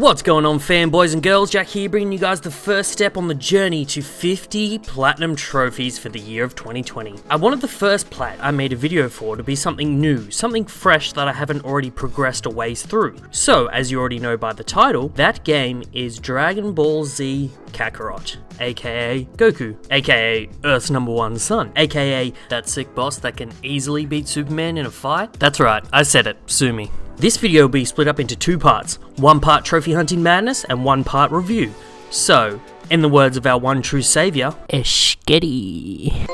What's going on, fanboys and girls? Jack here, bringing you guys the first step on the journey to 50 platinum trophies for the year of 2020. I wanted the first plat I made a video for to be something new, something fresh that I haven't already progressed a ways through. So, as you already know by the title, that game is Dragon Ball Z Kakarot, aka Goku, aka Earth's #1 son, aka that sick boss that can easily beat Superman in a fight. That's right, I said it, sue me. This video will be split up into two parts, one part trophy hunting madness and one part review. So, in the words of our one true saviour, Eshketty.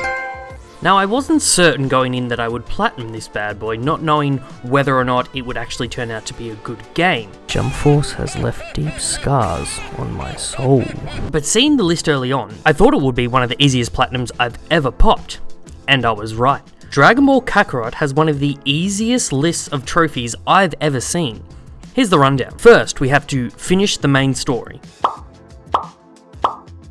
Now, I wasn't certain going in that I would platinum this bad boy, not knowing whether or not it would actually turn out to be a good game. Jump Force has left deep scars on my soul. But seeing the list early on, I thought it would be one of the easiest platinums I've ever popped. And I was right. Dragon Ball Kakarot has one of the easiest lists of trophies I've ever seen. Here's the rundown. First, we have to finish the main story.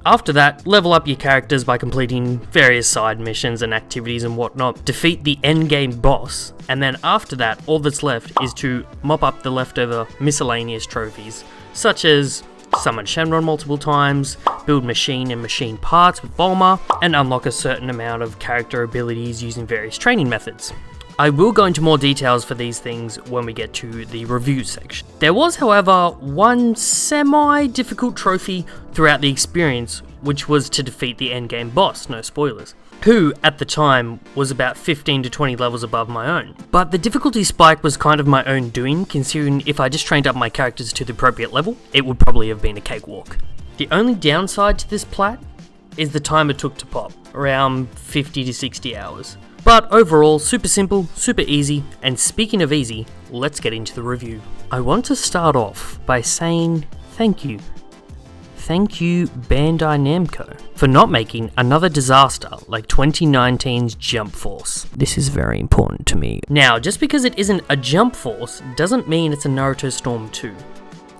After that, level up your characters by completing various side missions and activities and whatnot, defeat the endgame boss, and then after that, all that's left is to mop up the leftover miscellaneous trophies, such as summon Shenron multiple times, build machine and machine parts with Bulma, and unlock a certain amount of character abilities using various training methods. I will go into more details for these things when we get to the review section. There was, however, one semi-difficult trophy throughout the experience, which was to defeat the endgame boss, no spoilers, who, at the time, was about 15 to 20 levels above my own. But the difficulty spike was kind of my own doing, considering if I just trained up my characters to the appropriate level, it would probably have been a cakewalk. The only downside to this plat is the time it took to pop, around 50 to 60 hours. But overall, super simple, super easy, and speaking of easy, let's get into the review. I want to start off by saying thank you. Thank you, Bandai Namco, for not making another disaster like 2019's Jump Force. This is very important to me. Now, just because it isn't a Jump Force doesn't mean it's a Naruto Storm 2.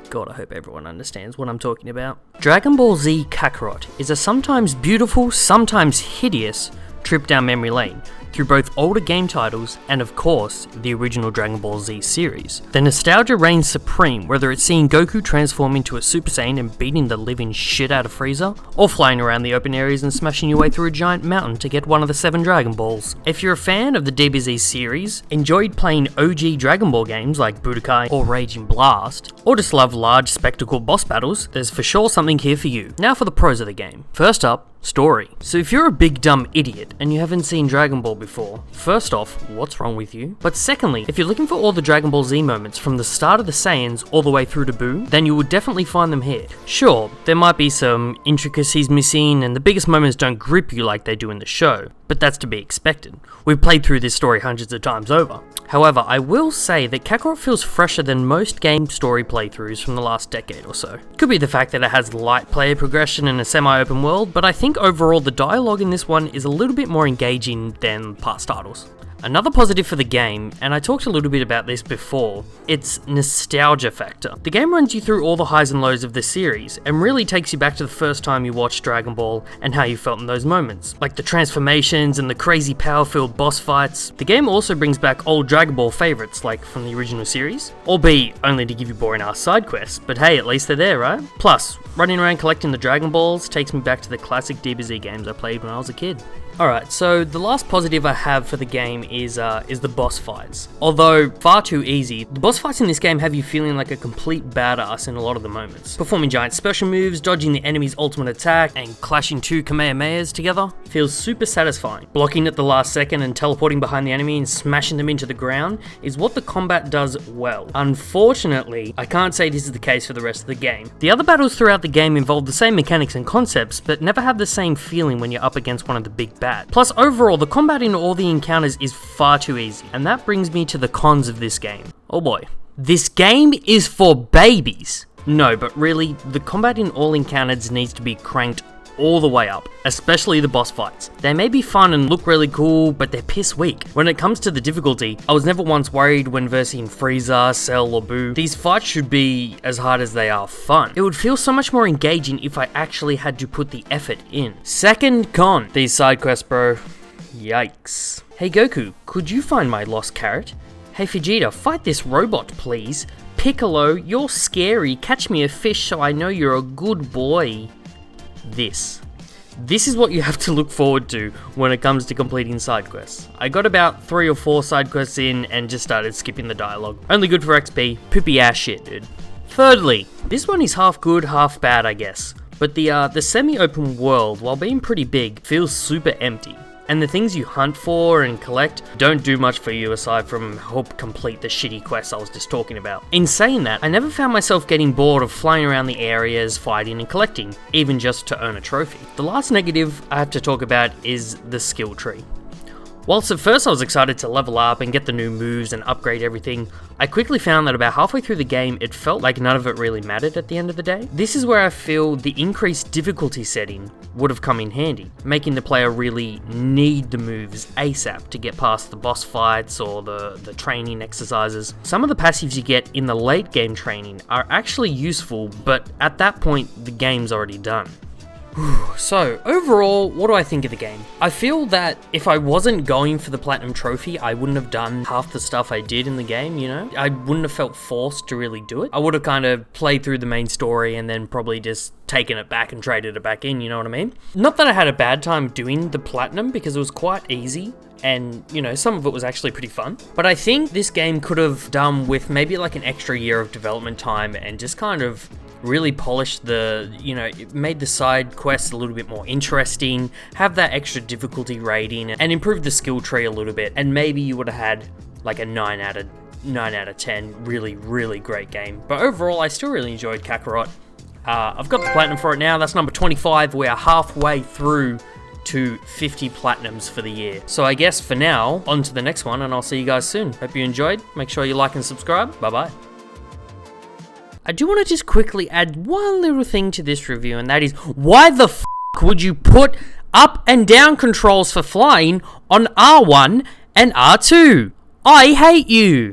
God, I hope everyone understands what I'm talking about. Dragon Ball Z Kakarot is a sometimes beautiful, sometimes hideous trip down memory lane through both older game titles and, of course, the original Dragon Ball Z series. The nostalgia reigns supreme, whether it's seeing Goku transform into a Super Saiyan and beating the living shit out of Frieza, or flying around the open areas and smashing your way through a giant mountain to get one of the 7 Dragon Balls. If you're a fan of the DBZ series, enjoyed playing OG Dragon Ball games like Budokai or Raging Blast, or just love large spectacle boss battles, there's for sure something here for you. Now for the pros of the game. First up, story. So if you're a big dumb idiot and you haven't seen Dragon Ball before, first off, what's wrong with you? But secondly, if you're looking for all the Dragon Ball Z moments from the start of the Saiyans all the way through to Buu, then you would definitely find them here. Sure, there might be some intricacies missing and the biggest moments don't grip you like they do in the show, but that's to be expected. We've played through this story hundreds of times over. However, I will say that Kakarot feels fresher than most game story playthroughs from the last decade or so. Could be the fact that it has light player progression and a semi-open world, but I think overall the dialogue in this one is a little bit more engaging than past titles. Another positive for the game, and I talked a little bit about this before, it's nostalgia factor. The game runs you through all the highs and lows of the series, and really takes you back to the first time you watched Dragon Ball and how you felt in those moments. Like the transformations and the crazy power-filled boss fights. The game also brings back old Dragon Ball favourites, like from the original series, albeit only to give you boring ass side quests, but hey, at least they're there, right? Plus, running around collecting the Dragon Balls takes me back to the classic DBZ games I played when I was a kid. Alright, so the last positive I have for the game is the boss fights. Although far too easy, the boss fights in this game have you feeling like a complete badass in a lot of the moments. Performing giant special moves, dodging the enemy's ultimate attack, and clashing 2 Kamehamehas together feels super satisfying. Blocking at the last second and teleporting behind the enemy and smashing them into the ground is what the combat does well. Unfortunately, I can't say this is the case for the rest of the game. The other battles throughout the game involve the same mechanics and concepts, but never have the same feeling when you're up against one of the big bad. Plus, overall, the combat in all the encounters is far too easy, and that brings me to the cons of this game. Oh boy. This game is for babies! No, but really, the combat in all encounters needs to be cranked all the way up, especially the boss fights. They may be fun and look really cool, but they're piss weak. When it comes to the difficulty, I was never once worried when versing Frieza, Cell, or Buu. These fights should be as hard as they are fun. It would feel so much more engaging if I actually had to put the effort in. Second con, these side quests, bro. Yikes. Hey Goku, could you find my lost carrot? Hey Vegeta, fight this robot, please. Piccolo, you're scary. Catch me a fish so I know you're a good boy. This is what you have to look forward to when it comes to completing side quests. I got about 3 or 4 side quests in and just started skipping the dialogue. Only good for XP, poopy ass shit, dude. Thirdly, this one is half good, half bad, I guess. But the semi-open world, while being pretty big, feels super empty. And the things you hunt for and collect don't do much for you aside from help complete the shitty quests I was just talking about. In saying that, I never found myself getting bored of flying around the areas, fighting and collecting, even just to earn a trophy. The last negative I have to talk about is the skill tree. Whilst at first I was excited to level up and get the new moves and upgrade everything, I quickly found that about halfway through the game it felt like none of it really mattered at the end of the day. This is where I feel the increased difficulty setting would have come in handy, making the player really need the moves ASAP to get past the boss fights or the training exercises. Some of the passives you get in the late game training are actually useful, but at that point the game's already done. So, overall, what do I think of the game? I feel that if I wasn't going for the Platinum Trophy, I wouldn't have done half the stuff I did in the game, you know? I wouldn't have felt forced to really do it. I would have kind of played through the main story and then probably just taken it back and traded it back in, you know what I mean? Not that I had a bad time doing the Platinum, because it was quite easy. And, you know, some of it was actually pretty fun. But I think this game could have done with maybe like an extra year of development time and just kind of really polished it made the side quests a little bit more interesting, have that extra difficulty rating, and improve the skill tree a little bit. And maybe you would have had like a 9 out of 10 really, really great game. But overall, I still really enjoyed Kakarot. I've got the Platinum for it now. That's number 25. We are halfway through to 50 platinums for the year. So I guess for now, on to the next one, and I'll see you guys soon. Hope you enjoyed. Make sure you like and subscribe. Bye-bye. I do want to just quickly add one little thing to this review, and that is, why the f*** would you put up and down controls for flying on R1 and R2? I hate you!